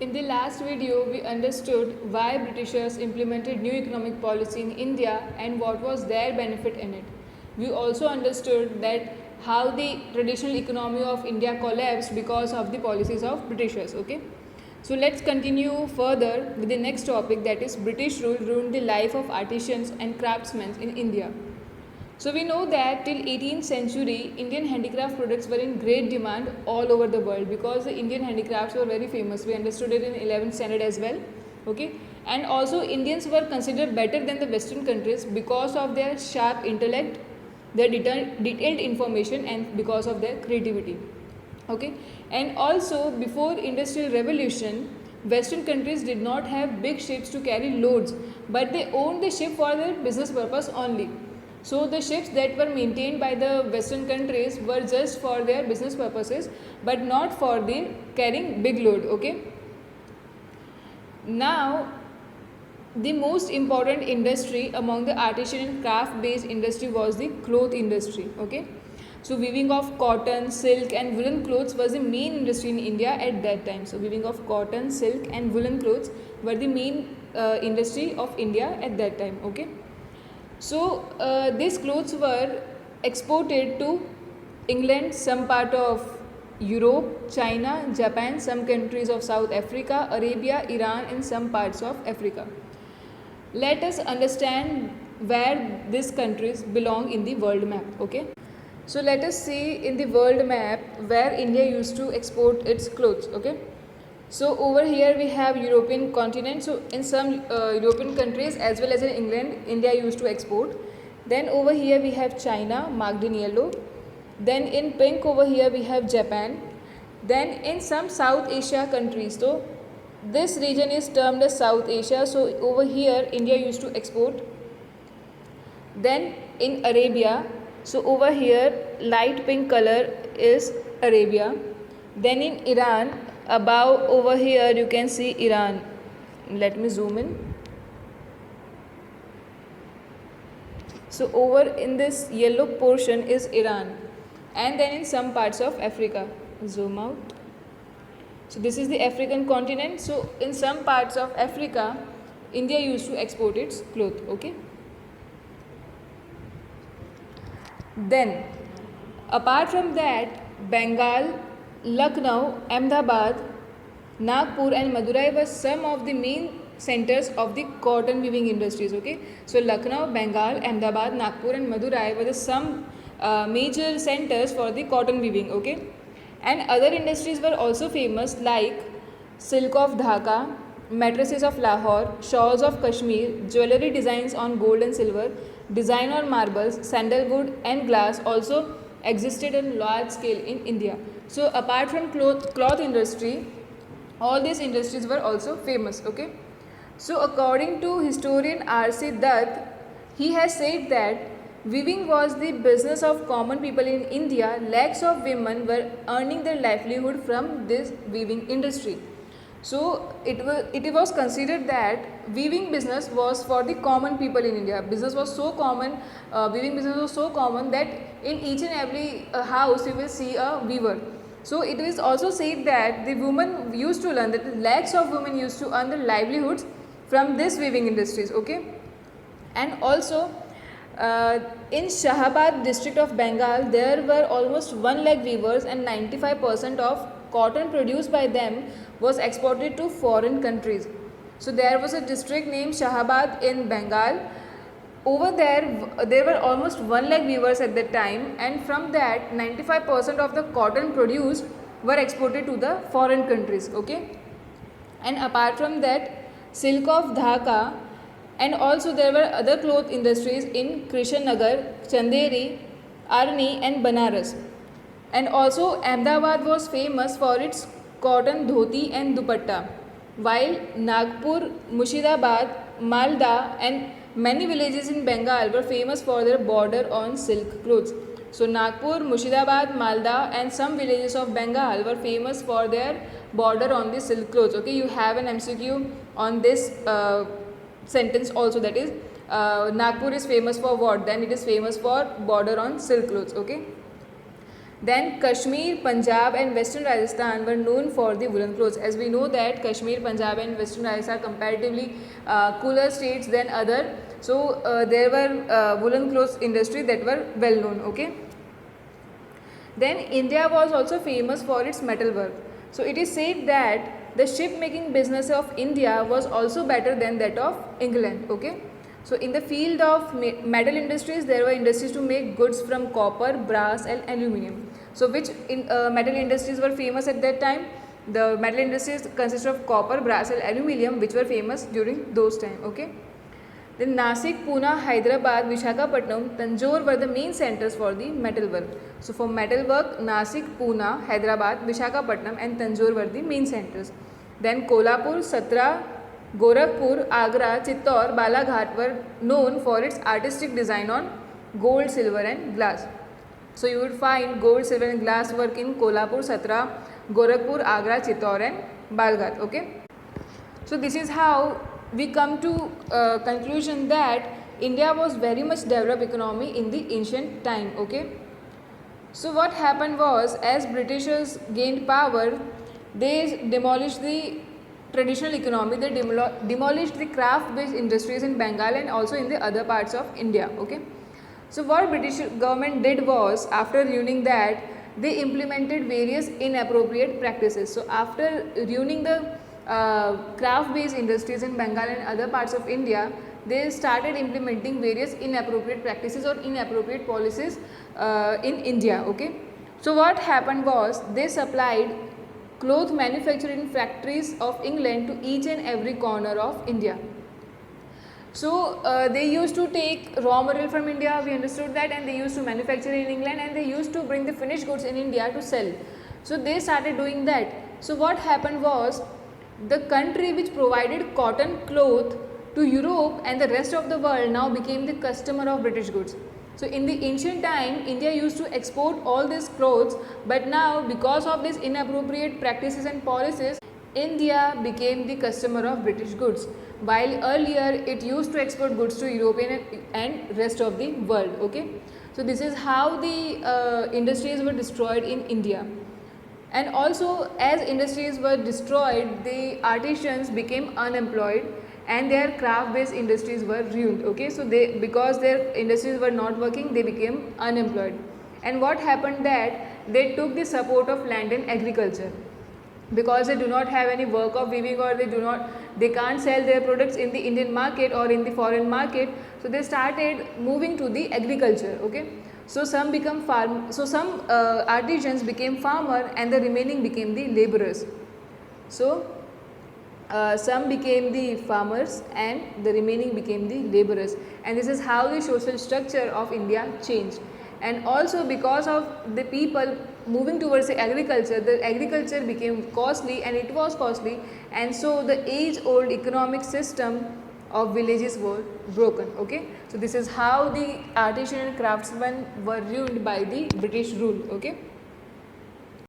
In the last video, we understood why Britishers implemented new economic policy in India and what was their benefit in it. We also understood that how the traditional economy of India collapsed because of the policies of Britishers. Okay, so let's continue further with the next topic, that is British rule ruined the life of artisans and craftsmen in India. So we know that till 18th century, Indian handicraft products were in great demand all over the world because the Indian handicrafts were very famous. We understood it in 11th standard as well. Okay, and also Indians were considered better than the Western countries because of their sharp intellect, their detailed information, and because of their creativity. Okay, and also before Industrial Revolution, Western countries did not have big ships to carry loads, but they owned the ship for their business purpose only. So the ships that were maintained by the Western countries were just for their business purposes, but not for the carrying big load. Okay. Now, the most important industry among the artisan and craft based industry was the cloth industry. Okay. So weaving of cotton, silk and woolen clothes was the main industry in India at that time. So weaving of cotton, silk and woolen clothes were the main industry of India at that time. Okay. So these clothes were exported to England, some part of Europe, China, Japan, some countries of South Africa, Arabia, Iran and some parts of Africa. Let us understand where these countries belong in the world map. Okay. So let us see in the world map where India used to export its clothes. Okay. So over here we have European continent. So in some European countries as well as in England, India used to export. Then over here we have China marked in yellow. Then in pink over here we have Japan. Then in some South Asia countries, so this region is termed as South Asia. So over here India used to export. Then in Arabia, so over here light pink color is Arabia. Then in Iran, above over here you can see Iran. Let me zoom in. So over in this yellow portion is Iran, and then in some parts of Africa. Zoom out. So this is the African continent. So in some parts of Africa, India used to export its cloth. Okay. Then apart from that, Bengal, Lucknow, Ahmedabad, Nagpur and Madurai were some of the main centers of the cotton weaving industries. Okay, so Lucknow, Bengal, Ahmedabad, Nagpur and Madurai were the some major centers for the cotton weaving. Okay, and other industries were also famous like silk of Dhaka, mattresses of Lahore, shawls of Kashmir, jewelry designs on gold and silver, design on marbles, sandalwood and glass also existed on large scale in India. So apart from cloth industry, all these industries were also famous. Okay. So according to historian R.C. Dutt, he has said that weaving was the business of common people in India. Lakhs of women were earning their livelihood from this weaving industry. So it was considered that weaving business was for the common people in India. Business was so common, weaving business was so common that in each and every house you will see a weaver. So it is also said that the women used to learn, that lakhs of women used to earn their livelihoods from this weaving industries. Okay, and also in Shahabad district of Bengal, there were almost 1 lakh weavers and 95% of cotton produced by them was exported to foreign countries. So there was a district named Shahabad in Bengal. Over there were almost 1 lakh weavers at that time, and from that 95% of the cotton produced were exported to the foreign countries. Okay, and apart from that, silk of Dhaka, and also there were other cloth industries in Krishnanagar, Chanderi, Arni and Banaras. And also Ahmedabad was famous for its cotton dhoti and dupatta, while Nagpur, Murshidabad, Malda and many villages in Bengal were famous for their border on silk clothes. So Nagpur, Murshidabad, Malda and some villages of Bengal were famous for their border on the silk clothes. Okay, you have an MCQ on this sentence also, that is Nagpur is famous for what? Then it is famous for border on silk clothes. Okay. Then Kashmir, Punjab and Western Rajasthan were known for the woolen clothes. As we know that Kashmir, Punjab and Western Rajasthan are comparatively cooler states than other. So there were woolen clothes industry that were well known. Okay. Then India was also famous for its metal work. So it is said that the ship making business of India was also better than that of England. Okay. So in the field of metal industries, there were industries to make goods from copper, brass and aluminium. So which metal industries were famous at that time? The metal industries consist of copper, brass and aluminium, which were famous during those time. Okay. Then Nasik, Pune, Hyderabad, Visakhapatnam, Tanjore were the main centers for the metal work. So for metal work, Nasik, Pune, Hyderabad, Visakhapatnam and Tanjore were the main centers. Then Kolhapur, Satra, Gorakhpur, Agra, Chittor, Balaghat were known for its artistic design on gold, silver and glass. So you would find gold, silver and glass work in Kolhapur, Satra, Gorakhpur, Agra, Chittor and Balaghat. Okay. So this is how we come to conclusion that India was very much developed economy in the ancient time. Okay. So what happened was, as Britishers gained power, they demolished the traditional economy. They demolished the craft based industries in Bengal and also in the other parts of India. Okay. So what British government did was, after ruining that, they implemented various inappropriate practices. So after ruining the craft based industries in Bengal and other parts of India, they started implementing various inappropriate practices or inappropriate policies in India. Okay. So what happened was, they supplied cloth manufacturing factories of England to each and every corner of India. So they used to take raw material from India, we understood that, and they used to manufacture in England and they used to bring the finished goods in India to sell. So they started doing that. So what happened was, the country which provided cotton cloth to Europe and the rest of the world now became the customer of British goods. So in the ancient time, India used to export all these clothes, but now because of these inappropriate practices and policies, India became the customer of British goods, while earlier it used to export goods to European and rest of the world. Okay. So this is how the industries were destroyed in India. And also, as industries were destroyed, the artisans became unemployed and their craft based industries were ruined. Okay. So they, because their industries were not working, they became unemployed. And what happened that they took the support of land and agriculture, because they do not have any work of weaving, or they can't sell their products in the Indian market or in the foreign market. So they started moving to the agriculture. Okay. So some become artisans became farmer and the remaining became the laborers. So some became the farmers and the remaining became the laborers, and this is how the social structure of India changed. And also, because of the people moving towards the agriculture became costly, and it was costly, and so the age old economic system of villages were broken. Okay. So this is how the artisan and craftsmen were ruined by the British rule. Okay.